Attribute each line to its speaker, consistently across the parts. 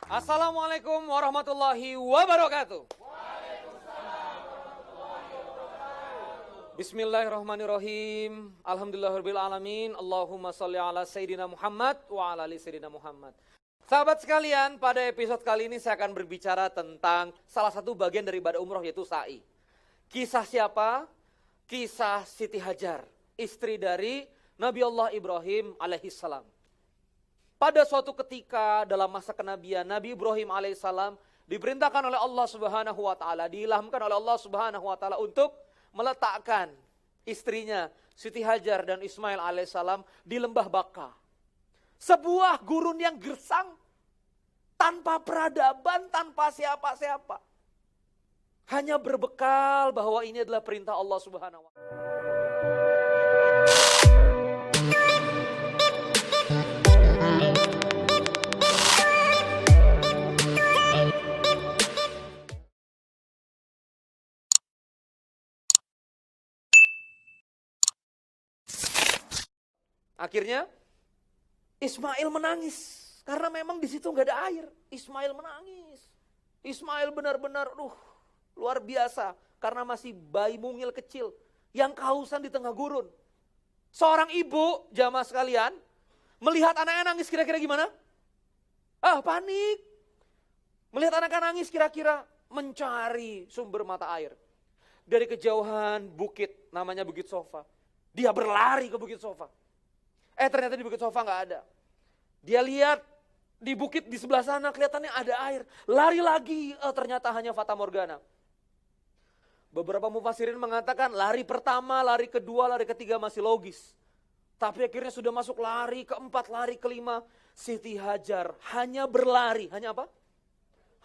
Speaker 1: Assalamualaikum warahmatullahi wabarakatuh. Bismillahirrahmanirrahim. Alhamdulillahirabbil alamin. Allahumma shalli ala sayyidina Muhammad wa ala ali sayyidina Muhammad. Sahabat sekalian, pada episode kali ini saya akan berbicara tentang salah satu bagian dari ibadah umroh, yaitu sa'i. Kisah siapa? Kisah Siti Hajar, istri dari Nabi Allah Ibrahim alaihissalam. Pada suatu ketika dalam masa kenabian, Nabi Ibrahim alaihissalam diperintahkan oleh Allah Subhanahu wa taala, diilhamkan oleh Allah Subhanahu wa taala untuk meletakkan istrinya Siti Hajar dan Ismail alaihissalam di lembah Baka. Sebuah gurun yang gersang, tanpa peradaban, tanpa siapa-siapa. Hanya berbekal bahwa ini adalah perintah Allah Subhanahu wa taala. Akhirnya Ismail menangis karena memang di situ nggak ada air. Ismail menangis. Ismail benar-benar luar biasa karena masih bayi mungil kecil yang kehausan di tengah gurun. Seorang ibu, jamaah sekalian, melihat anaknya nangis kira-kira gimana? Panik. Melihat anaknya nangis kira-kira mencari sumber mata air. Dari kejauhan bukit, namanya Bukit Sofa. Dia berlari ke Bukit Sofa. Ternyata di Bukit Sofa nggak ada. Dia lihat di bukit di sebelah sana kelihatannya ada air. Lari lagi, ternyata hanya Fata Morgana. Beberapa mufassirin mengatakan lari pertama, lari kedua, lari ketiga masih logis. Tapi akhirnya sudah masuk lari keempat, lari kelima. Siti Hajar hanya berlari. Hanya apa?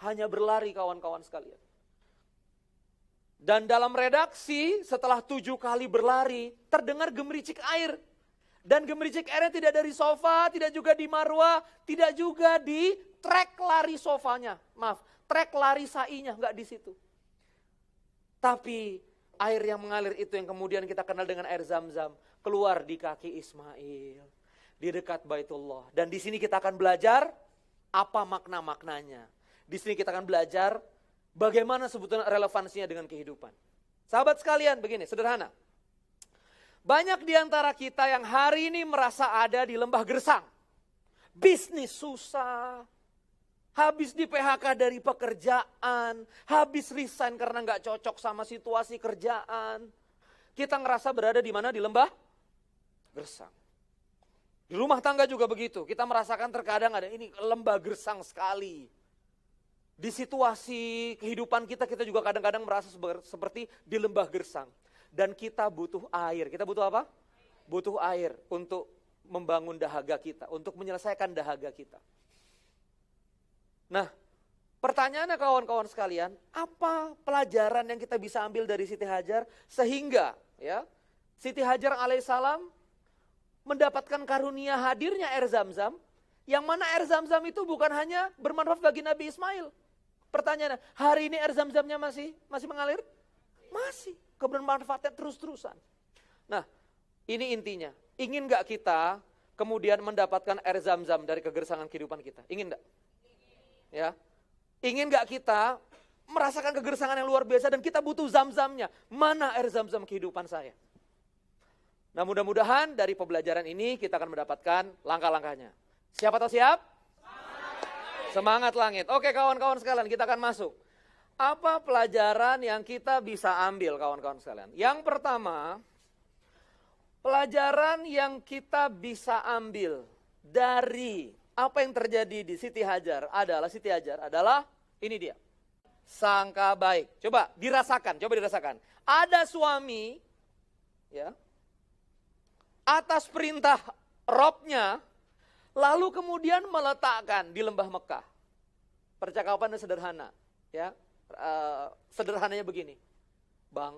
Speaker 1: Hanya berlari, kawan-kawan sekalian. Dan dalam redaksi setelah 7 kali berlari terdengar gemericik air. Dan gemericik airnya tidak dari sofa, tidak juga di marwah, tidak juga di trek lari sofanya. Maaf, trek lari sa'inya, enggak di situ. Tapi air yang mengalir itu yang kemudian kita kenal dengan air Zam-Zam, keluar di kaki Ismail, di dekat Baitullah. Dan di sini kita akan belajar apa makna-maknanya. Di sini kita akan belajar bagaimana sebetulnya relevansinya dengan kehidupan. Sahabat sekalian, begini, sederhana. Banyak di antara kita yang hari ini merasa ada di lembah gersang. Bisnis susah, habis di PHK dari pekerjaan, habis resign karena nggak cocok sama situasi kerjaan. Kita ngerasa berada di mana? Di lembah gersang. Di rumah tangga juga begitu, kita merasakan terkadang ada ini lembah gersang sekali. Di situasi kehidupan kita juga kadang-kadang merasa seperti di lembah gersang. Dan kita butuh air. Kita butuh apa? Butuh air untuk membangun dahaga kita, untuk menyelesaikan dahaga kita. Nah, pertanyaannya kawan-kawan sekalian, apa pelajaran yang kita bisa ambil dari Siti Hajar sehingga Siti Hajar alaihissalam mendapatkan karunia hadirnya air Zam-Zam, yang mana air Zam-Zam itu bukan hanya bermanfaat bagi Nabi Ismail. Pertanyaannya, hari ini air Zam-Zamnya masih mengalir? Masih. Kebermanfaatnya terus-terusan. Nah, ini intinya. Ingin gak kita kemudian mendapatkan air Zam-Zam dari kegersangan kehidupan kita? Ingin gak? Ya. Ingin gak kita merasakan kegersangan yang luar biasa dan kita butuh Zam-Zamnya? Mana air Zam-Zam kehidupan saya? Nah, mudah-mudahan dari pembelajaran ini kita akan mendapatkan langkah-langkahnya. Siapa tahu siap? Semangat langit. Oke kawan-kawan sekalian, kita akan masuk. Apa pelajaran yang kita bisa ambil kawan-kawan sekalian? Yang pertama, pelajaran yang kita bisa ambil dari apa yang terjadi di Siti Hajar adalah ini dia. Sangka baik. Coba dirasakan. Ada suami atas perintah Robnya lalu kemudian meletakkan di lembah Mekah. Percakapannya sederhana, sederhananya begini, Bang,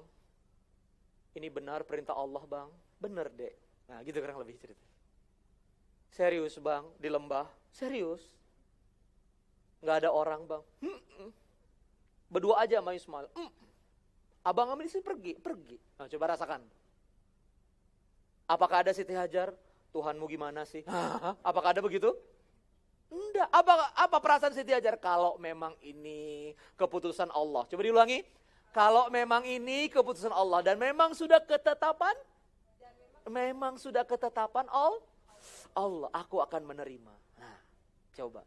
Speaker 1: ini benar perintah Allah Bang, benar dek. Nah gitu kurang lebih cerita. Serius Bang, di lembah, serius. Gak ada orang Bang. Berdua aja sama Ismail. Abang ambil sih pergi. Nah, coba rasakan. Apakah ada Siti Hajar? Tuhanmu gimana sih? Apakah ada begitu? Enggak. Apa perasaan Siti Hajar? Kalau memang ini keputusan Allah. Coba diulangi. Kalau memang ini keputusan Allah dan memang sudah ketetapan, Allah, aku akan menerima. Nah, coba.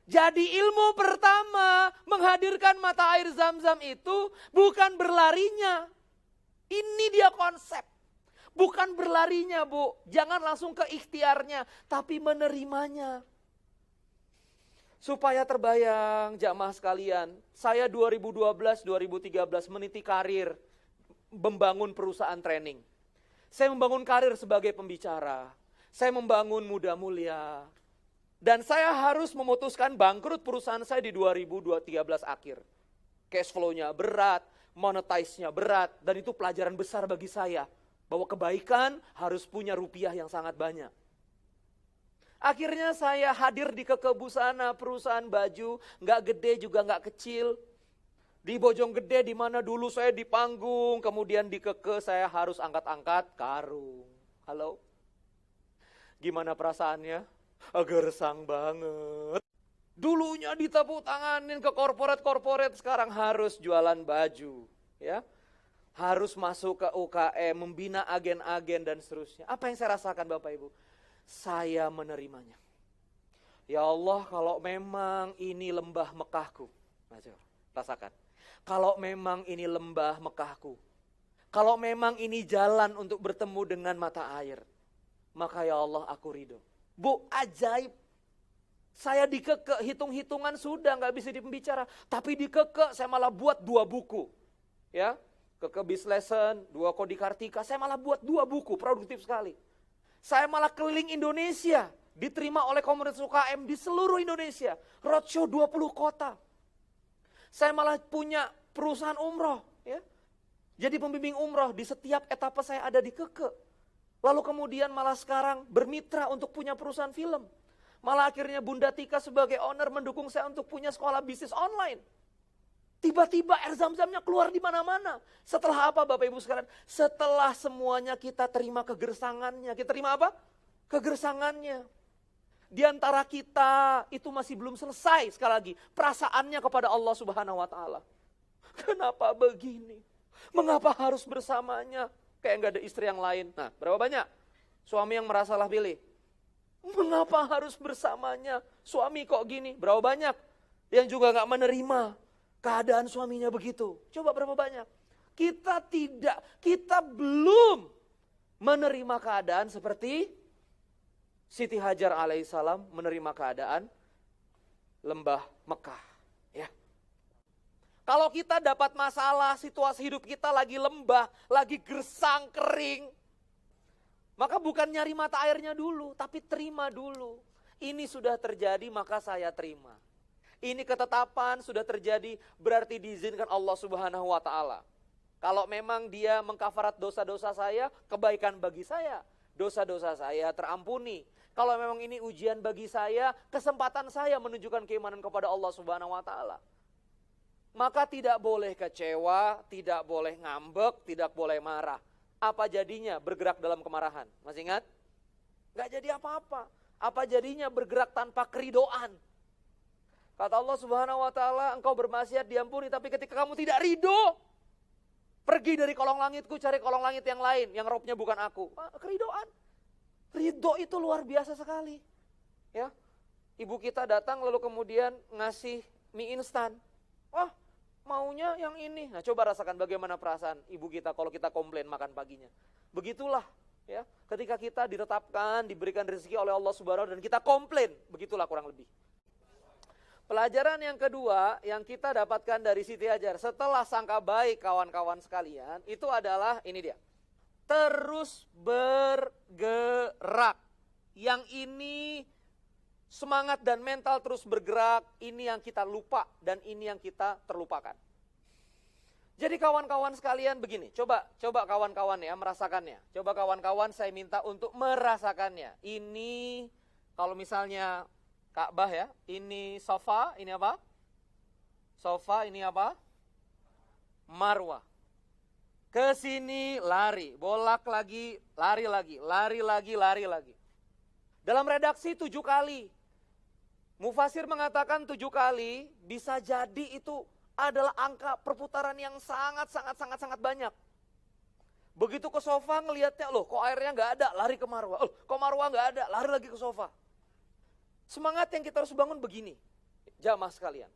Speaker 1: Jadi ilmu pertama menghadirkan mata air Zam-Zam itu bukan berlarinya. Ini dia konsep. Bukan berlarinya, Bu. Jangan langsung ke ikhtiarnya, tapi menerimanya. Supaya terbayang jamaah sekalian, saya 2012-2013 meniti karir membangun perusahaan training. Saya membangun karir sebagai pembicara. Saya membangun Muda Mulia. Dan saya harus memutuskan bangkrut perusahaan saya di 2013 akhir. Cash flow-nya berat, monetize-nya berat, dan itu pelajaran besar bagi saya. Bahwa kebaikan harus punya rupiah yang sangat banyak. Akhirnya saya hadir di Keke Busana, perusahaan baju, nggak gede juga nggak kecil. Di Bojonggede di mana dulu saya di panggung, kemudian di Keke saya harus angkat-angkat karung. Halo? Gimana perasaannya? Agak resang banget. Dulunya ditepuk tanganin ke korporat-korporat, sekarang harus jualan baju. Ya, harus masuk ke UKM, membina agen-agen dan seterusnya. Apa yang saya rasakan Bapak Ibu? Saya menerimanya. Ya Allah, kalau memang ini lembah Mekahku. Rasakan. Kalau memang ini lembah Mekahku. Kalau memang ini jalan untuk bertemu dengan mata air. Maka ya Allah aku ridho. Bu, ajaib. Saya di Keke, hitung-hitungan sudah nggak bisa dibicara. Tapi di Keke saya malah buat 2 buku. Ya, Keke Biz Lesson, 2 Kodi Kartika. Saya malah buat 2 buku, produktif sekali. Saya malah keliling Indonesia. Diterima oleh komunitas UKM di seluruh Indonesia. Roadshow 20 kota. Saya malah punya perusahaan umroh. Ya. Jadi pembimbing umroh di setiap etapa saya ada di Keke. Lalu kemudian malah sekarang bermitra untuk punya perusahaan film. Malah akhirnya Bunda Tika sebagai owner mendukung saya untuk punya sekolah bisnis online. Tiba-tiba air Zam-Zamnya keluar di mana-mana. Setelah apa Bapak Ibu sekalian? Setelah semuanya kita terima kegersangannya. Kita terima apa? Kegersangannya. Di antara kita itu masih belum selesai sekali lagi. Perasaannya kepada Allah Subhanahu wa Ta'ala. Kenapa begini? Mengapa harus bersamanya? Kayak nggak ada istri yang lain. Nah, berapa banyak suami yang merasa lah pilih? Mengapa harus bersamanya? Suami kok gini? Berapa banyak yang juga nggak menerima keadaan suaminya begitu? Coba berapa banyak? Kita belum menerima keadaan seperti Siti Hajar alaihissalam menerima keadaan lembah Mekah. Ya. Kalau kita dapat masalah, situasi hidup kita lagi lembah, lagi gersang, kering. Maka bukan nyari mata airnya dulu, tapi terima dulu. Ini sudah terjadi, maka saya terima. Ini ketetapan sudah terjadi, berarti diizinkan Allah Subhanahu wa Ta'ala. Kalau memang dia mengkafarat dosa-dosa saya, kebaikan bagi saya. Dosa-dosa saya terampuni. Kalau memang ini ujian bagi saya, kesempatan saya menunjukkan keimanan kepada Allah Subhanahu wa Ta'ala. Maka tidak boleh kecewa, tidak boleh ngambek, tidak boleh marah. Apa jadinya bergerak dalam kemarahan? Masih ingat? Gak jadi apa-apa. Apa jadinya bergerak tanpa keridoan? Kata Allah Subhanahu wa Ta'ala, engkau bermaksiat diampuni, tapi ketika kamu tidak ridho, pergi dari kolong langitku, cari kolong langit yang lain, yang robnya bukan aku. Keridoan. Ridho itu luar biasa sekali. Ya, ibu kita datang lalu kemudian ngasih mie instan. Wah, maunya yang ini. Nah, coba rasakan bagaimana perasaan ibu kita kalau kita komplain makan paginya. Begitulah, ya. Ketika kita ditetapkan, diberikan rezeki oleh Allah Subhanahu wa Ta'ala dan kita komplain, begitulah kurang lebih. Pelajaran yang kedua yang kita dapatkan dari Siti Hajar setelah sangka baik kawan-kawan sekalian, itu adalah ini dia. Terus bergerak. Yang ini semangat dan mental terus bergerak, ini yang kita lupa dan ini yang kita terlupakan. Jadi kawan-kawan sekalian begini, coba kawan-kawan ya merasakannya. Coba kawan-kawan saya minta untuk merasakannya. Ini kalau misalnya Ka'bah ya, ini sofa, ini apa? Sofa, ini apa? Marwah. Ke sini lari, bolak lagi, lari lagi, lari lagi, lari lagi. Dalam redaksi 7 kali. Mufasir mengatakan 7 kali bisa jadi itu adalah angka perputaran yang sangat banyak. Begitu ke sofa ngelihatnya, loh kok airnya nggak ada, lari ke marwah. Oh, kok marwah nggak ada, lari lagi ke sofa. Semangat yang kita harus bangun begini, jamaah sekalian.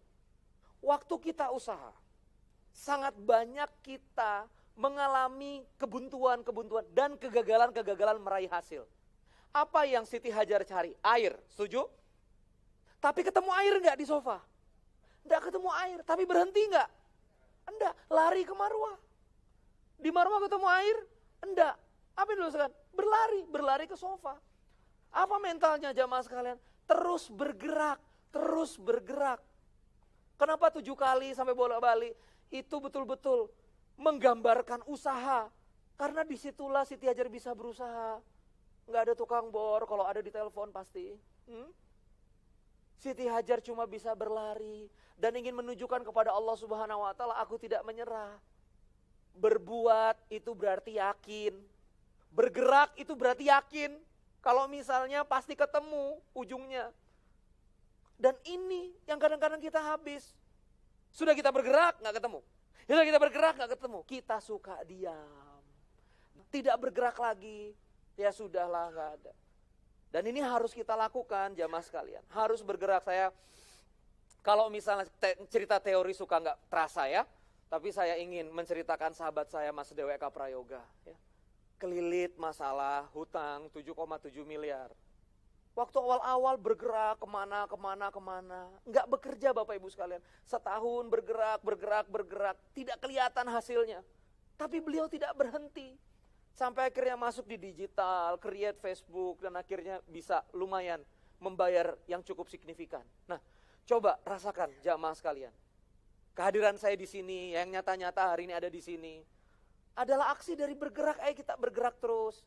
Speaker 1: Waktu kita usaha, sangat banyak kita mengalami kebuntuan dan kegagalan meraih hasil. Apa yang Siti Hajar cari? Air, setuju? Tapi ketemu air nggak di sofa? Nggak ketemu air, tapi berhenti nggak? Enggak, lari ke marwah. Di marwah ketemu air? Enggak. Apa yang dilakukan? Berlari ke sofa. Apa mentalnya jamaah sekalian? Terus bergerak. Kenapa 7 kali sampai bolak-balik? Itu betul-betul menggambarkan usaha. Karena disitulah Siti Hajar bisa berusaha. Nggak ada tukang bor, kalau ada di telepon pasti. Siti Hajar cuma bisa berlari dan ingin menunjukkan kepada Allah Subhanahu wa taala, aku tidak menyerah. Berbuat itu berarti yakin. Bergerak itu berarti yakin. Kalau misalnya pasti ketemu ujungnya. Dan ini yang kadang-kadang kita habis. Sudah kita bergerak nggak ketemu. Sudah kita bergerak nggak ketemu. Kita suka diam. Tidak bergerak lagi. Ya sudahlah, nggak ada. Dan ini harus kita lakukan jamaah sekalian. Harus bergerak. Saya kalau misalnya cerita teori suka nggak terasa ya. Tapi saya ingin menceritakan sahabat saya Mas DWK Prayoga. Ya. Kelilit masalah hutang 7,7 miliar. Waktu awal-awal bergerak kemana. Nggak bekerja Bapak Ibu sekalian. Setahun bergerak. Tidak kelihatan hasilnya. Tapi beliau tidak berhenti. Sampai akhirnya masuk di digital, create Facebook, dan akhirnya bisa lumayan membayar yang cukup signifikan. Nah, coba rasakan jamaah sekalian. Kehadiran saya di sini, yang nyata-nyata hari ini ada di sini, adalah aksi dari bergerak. Ayo kita bergerak terus.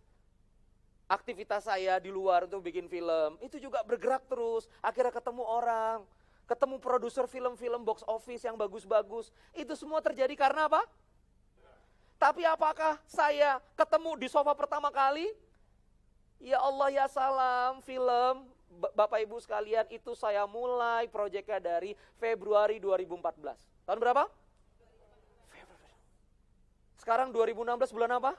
Speaker 1: Aktivitas saya di luar untuk bikin film, itu juga bergerak terus. Akhirnya ketemu orang, ketemu produser film-film box office yang bagus-bagus. Itu semua terjadi karena apa? Tapi apakah saya ketemu di sofa pertama kali? Ya Allah ya salam, film, Bapak Ibu sekalian, itu saya mulai proyeknya dari Februari 2014. Tahun berapa? Februari. Sekarang 2016 bulan apa?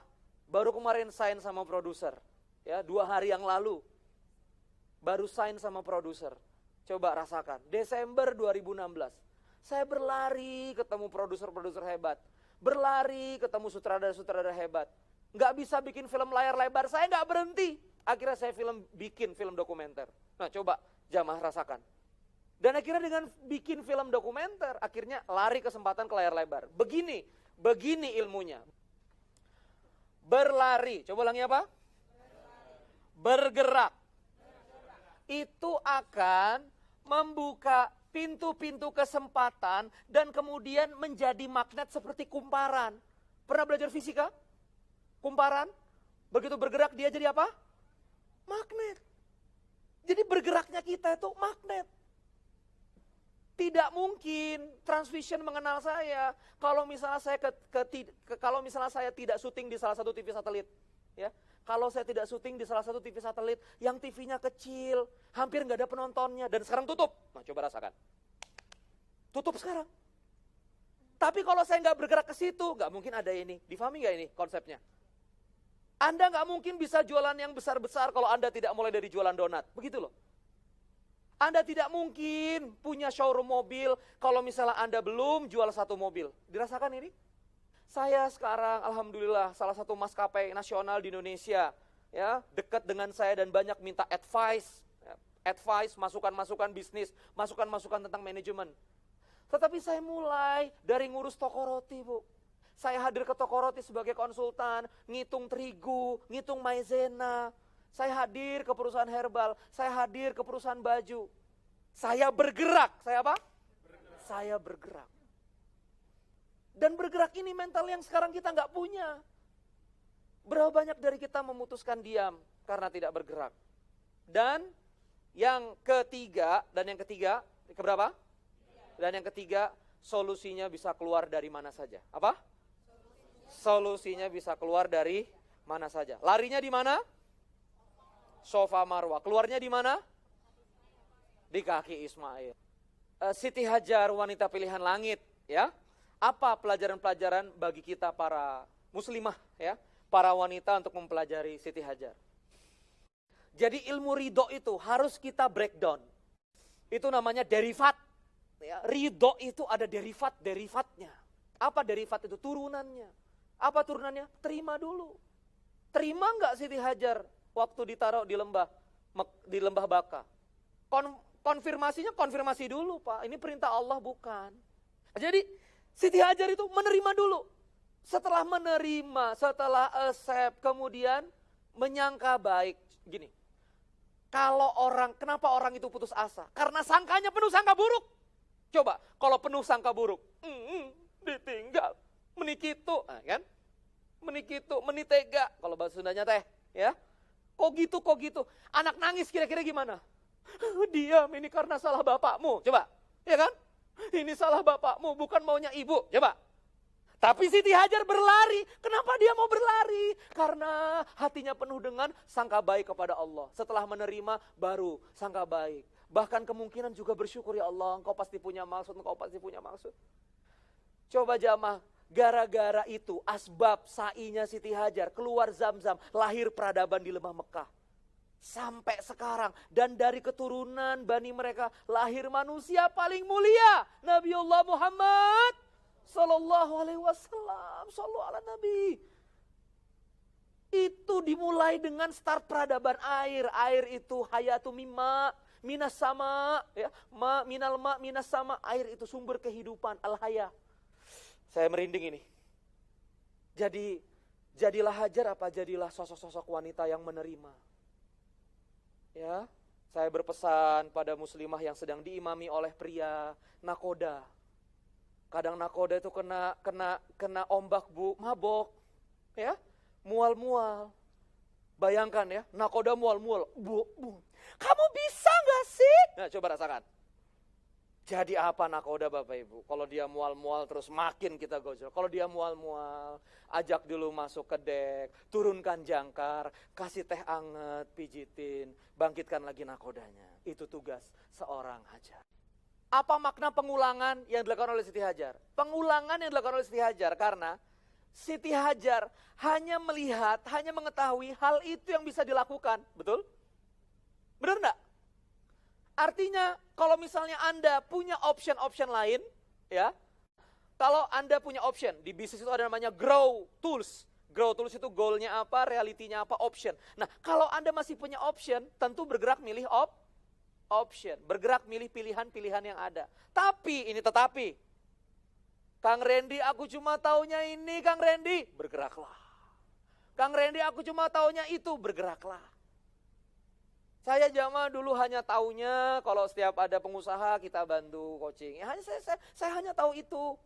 Speaker 1: Baru kemarin sign sama produser. Ya, 2 hari yang lalu. Baru sign sama produser. Coba rasakan, Desember 2016. Saya berlari ketemu produser-produser hebat. Berlari ketemu sutradara-sutradara hebat. Nggak bisa bikin film layar lebar, saya nggak berhenti. Akhirnya saya bikin film dokumenter. Nah coba jamaah rasakan. Dan akhirnya dengan bikin film dokumenter, akhirnya lari kesempatan ke layar lebar. Begini ilmunya. Berlari, coba ulangi apa? Bergerak. Itu akan membuka pintu-pintu kesempatan dan kemudian menjadi magnet seperti kumparan. Pernah belajar fisika? Kumparan, begitu bergerak dia jadi apa? Magnet. Jadi bergeraknya kita itu magnet. Tidak mungkin Transvision mengenal saya kalau misalnya saya tidak syuting di salah satu TV satelit, ya. Kalau saya tidak syuting di salah satu TV satelit yang TV-nya kecil, hampir nggak ada penontonnya, dan sekarang tutup. Nah coba rasakan. Tutup sekarang. Tapi kalau saya nggak bergerak ke situ, nggak mungkin ada ini. Difahami nggak ini konsepnya? Anda nggak mungkin bisa jualan yang besar-besar kalau Anda tidak mulai dari jualan donat. Begitu loh. Anda tidak mungkin punya showroom mobil kalau misalnya Anda belum jual satu mobil. Dirasakan ini? Saya sekarang alhamdulillah salah satu maskapai nasional di Indonesia, ya, dekat dengan saya dan banyak minta advice, masukan-masukan bisnis, masukan-masukan tentang manajemen. Tetapi saya mulai dari ngurus toko roti, Bu. Saya hadir ke toko roti sebagai konsultan, ngitung terigu, ngitung maizena. Saya hadir ke perusahaan herbal, saya hadir ke perusahaan baju. Saya bergerak, saya apa? Saya bergerak. Dan bergerak ini mental yang sekarang kita nggak punya. Berapa banyak dari kita memutuskan diam karena tidak bergerak. Dan yang ketiga, keberapa? Dan yang ketiga, solusinya bisa keluar dari mana saja. Apa? Solusinya bisa keluar dari mana saja. Larinya di mana? Sofa marwah. Keluarnya di mana? di kaki Ismail. Siti Hajar, wanita pilihan langit, ya. Apa pelajaran-pelajaran bagi kita para muslimah, ya, para wanita untuk mempelajari Siti Hajar? Jadi ilmu ridho itu harus kita breakdown. Itu namanya derivat. Ya, ridho itu ada derivatnya. Apa derivat itu? Turunannya. Apa turunannya? Terima dulu. Terima enggak Siti Hajar waktu ditaruh di lembah Baka? Konfirmasinya konfirmasi dulu, Pak. Ini perintah Allah bukan. Jadi Siti Hajar itu menerima dulu. Setelah menerima, setelah accept, kemudian menyangka baik. Gini, kenapa orang itu putus asa? Karena sangkanya penuh sangka buruk. Coba, kalau penuh sangka buruk, ditinggal, menikitu, kan? Menikitu, menitega, kalau bahasa Sundanya teh, ya. Kok gitu? Anak nangis kira-kira gimana? Diam, ini karena salah bapakmu, coba, ya kan? Ini salah bapakmu, bukan maunya ibu, coba. Tapi Siti Hajar berlari. Kenapa dia mau berlari? Karena hatinya penuh dengan sangka baik kepada Allah. Setelah menerima, baru sangka baik. Bahkan kemungkinan juga bersyukur, ya Allah, engkau pasti punya maksud. Coba jamaah, gara-gara itu, asbab sa'inya Siti Hajar, keluar Zam-Zam, lahir peradaban di Lembah Mekah. Sampai sekarang, dan dari keturunan Bani mereka, lahir manusia paling mulia, Nabiullah Muhammad Sallallahu alaihi wasallam, sallu ala Nabi. Itu dimulai dengan start peradaban air. Air itu hayatu mimma, minas sama, ya. Minas sama. Air itu sumber kehidupan, al-haya. Saya merinding ini. Jadilah Hajar apa jadilah sosok-sosok wanita yang menerima. Ya, saya berpesan pada muslimah yang sedang diimami oleh pria nakoda. Kadang nakoda itu kena ombak, Bu, mabok. Ya, mual-mual. Bayangkan ya, nakoda mual-mual. Bu, kamu bisa gak sih? Nah, coba rasakan. Jadi apa nakoda Bapak Ibu? Kalau dia mual-mual terus makin kita gojol. Kalau dia mual-mual, ajak dulu masuk ke dek, turunkan jangkar, kasih teh anget, pijitin, bangkitkan lagi nakodanya. Itu tugas seorang Hajar. Apa makna pengulangan yang dilakukan oleh Siti Hajar? Pengulangan yang dilakukan oleh Siti Hajar karena Siti Hajar hanya melihat, hanya mengetahui hal itu yang bisa dilakukan. Betul? Benar enggak? Artinya kalau misalnya Anda punya option lain, ya. Kalau Anda punya option, di bisnis itu ada namanya grow tools. Grow tools itu goalnya apa, realitinya apa, option. Nah, kalau Anda masih punya option, tentu bergerak milih option. Bergerak milih pilihan-pilihan yang ada. Tetapi, Kang Randy aku cuma taunya ini, Kang Randy, bergeraklah. Kang Randy aku cuma taunya itu, bergeraklah. Saya jamaah dulu hanya taunya kalau setiap ada pengusaha kita bantu coaching. Ya, saya hanya tahu itu.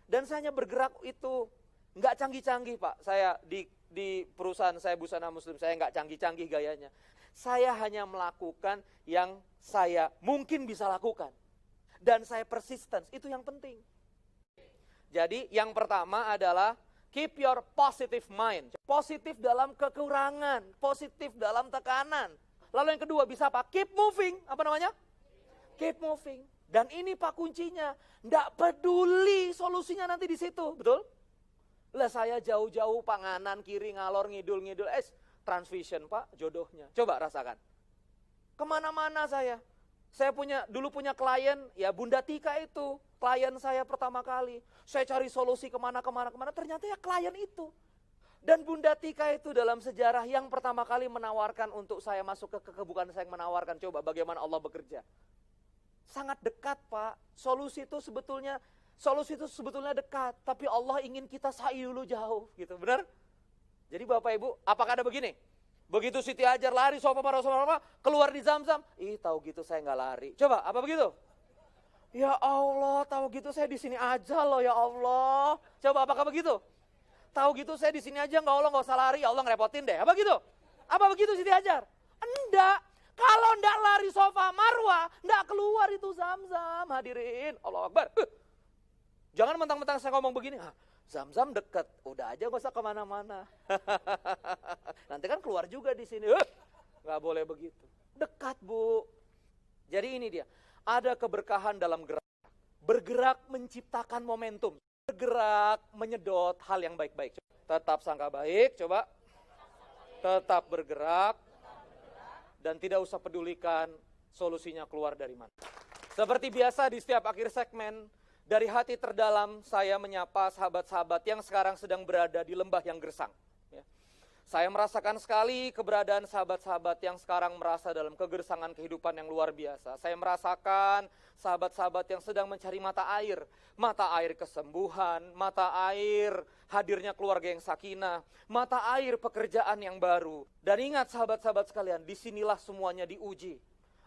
Speaker 1: Dan saya hanya bergerak itu. Enggak canggih-canggih Pak. Saya di perusahaan saya Busana Muslim, saya enggak canggih-canggih gayanya. Saya hanya melakukan yang saya mungkin bisa lakukan. Dan saya persistence, itu yang penting. Jadi yang pertama adalah keep your positive mind. Positif dalam kekurangan, positif dalam tekanan. Lalu yang kedua bisa apa? Keep moving. Apa namanya? Keep moving. Dan ini Pak kuncinya. Nggak peduli solusinya nanti di situ. Betul? Lah saya jauh-jauh panganan kiri ngalor ngidul. Transvision Pak jodohnya. Coba rasakan. Kemana-mana saya. Saya dulu punya klien. Ya Bunda Tika itu. Klien saya pertama kali. Saya cari solusi kemana. Ternyata ya klien itu. Dan Bunda Tika itu dalam sejarah yang pertama kali menawarkan untuk saya masuk ke bukan saya yang menawarkan. Coba bagaimana Allah bekerja. Sangat dekat Pak. Solusi itu sebetulnya dekat. Tapi Allah ingin kita sa'i dulu jauh. Gitu, benar? Jadi Bapak Ibu, apakah ada begini? Begitu Siti Hajar lari, sofa, keluar di Zam-Zam. Tahu gitu saya nggak lari. Coba, apa begitu? Ya Allah, tahu gitu saya di sini aja loh ya Allah. Coba, apakah begitu? Tahu gitu saya di sini aja, nggak usah lari, ya Allah ngerepotin deh. Apa gitu? Apa begitu Siti Hajar? Enggak. Kalau enggak lari sofa Marwah, enggak keluar itu Zam-Zam. Hadirin, Allah Akbar. Jangan mentang-mentang saya ngomong begini, Zam-Zam deket, udah aja nggak usah kemana-mana. Nanti kan keluar juga di sini. Nggak boleh begitu. Dekat Bu. Jadi ini dia, ada keberkahan dalam gerak. Bergerak menciptakan momentum. Bergerak menyedot hal yang baik-baik. Tetap sangka baik, coba. Tetap bergerak. Dan tidak usah pedulikan solusinya keluar dari mana. Seperti biasa di setiap akhir segmen, dari hati terdalam saya menyapa sahabat-sahabat yang sekarang sedang berada di lembah yang gersang. Saya merasakan sekali keberadaan sahabat-sahabat yang sekarang merasa dalam kegersangan kehidupan yang luar biasa. Saya merasakan sahabat-sahabat yang sedang mencari mata air kesembuhan, mata air hadirnya keluarga yang sakinah, mata air pekerjaan yang baru. Dan ingat sahabat-sahabat sekalian, disinilah semuanya diuji.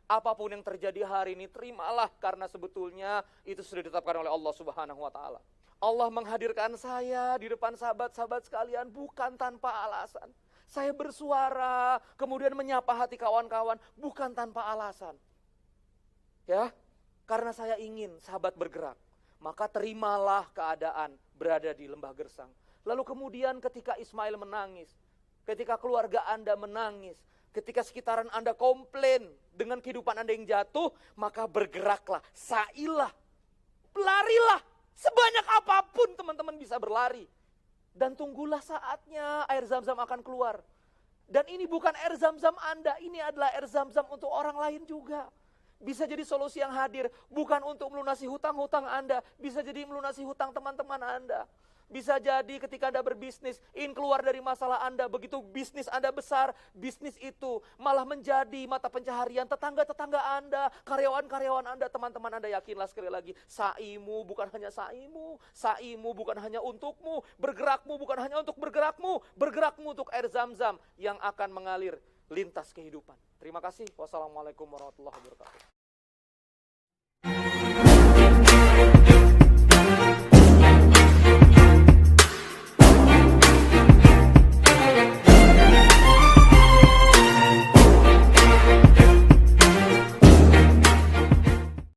Speaker 1: Apapun yang terjadi hari ini, terimalah karena sebetulnya itu sudah ditetapkan oleh Allah Subhanahu wa Ta'ala. Allah menghadirkan saya di depan sahabat-sahabat sekalian bukan tanpa alasan. Saya bersuara, kemudian menyapa hati kawan-kawan bukan tanpa alasan. Ya, karena saya ingin sahabat bergerak. Maka terimalah keadaan berada di lembah gersang. Lalu kemudian ketika Ismail menangis, ketika keluarga Anda menangis, ketika sekitaran Anda komplain dengan kehidupan Anda yang jatuh, maka bergeraklah, sailah, larilah. Sebanyak apapun teman-teman bisa berlari. Dan tunggulah saatnya air zam-zam akan keluar. Dan ini bukan air zam-zam Anda, ini adalah air zam-zam untuk orang lain juga. Bisa jadi solusi yang hadir, bukan untuk melunasi hutang-hutang Anda, bisa jadi melunasi hutang teman-teman Anda. Bisa jadi ketika Anda berbisnis, ingin keluar dari masalah Anda, begitu bisnis Anda besar, bisnis itu malah menjadi mata pencaharian tetangga-tetangga Anda, karyawan-karyawan Anda, teman-teman Anda. Yakinlah sekali lagi, saimu bukan hanya saimu bukan hanya untukmu, bergerakmu bukan hanya untuk bergerakmu untuk air zam-zam yang akan mengalir lintas kehidupan. Terima kasih. Wassalamualaikum warahmatullahi wabarakatuh.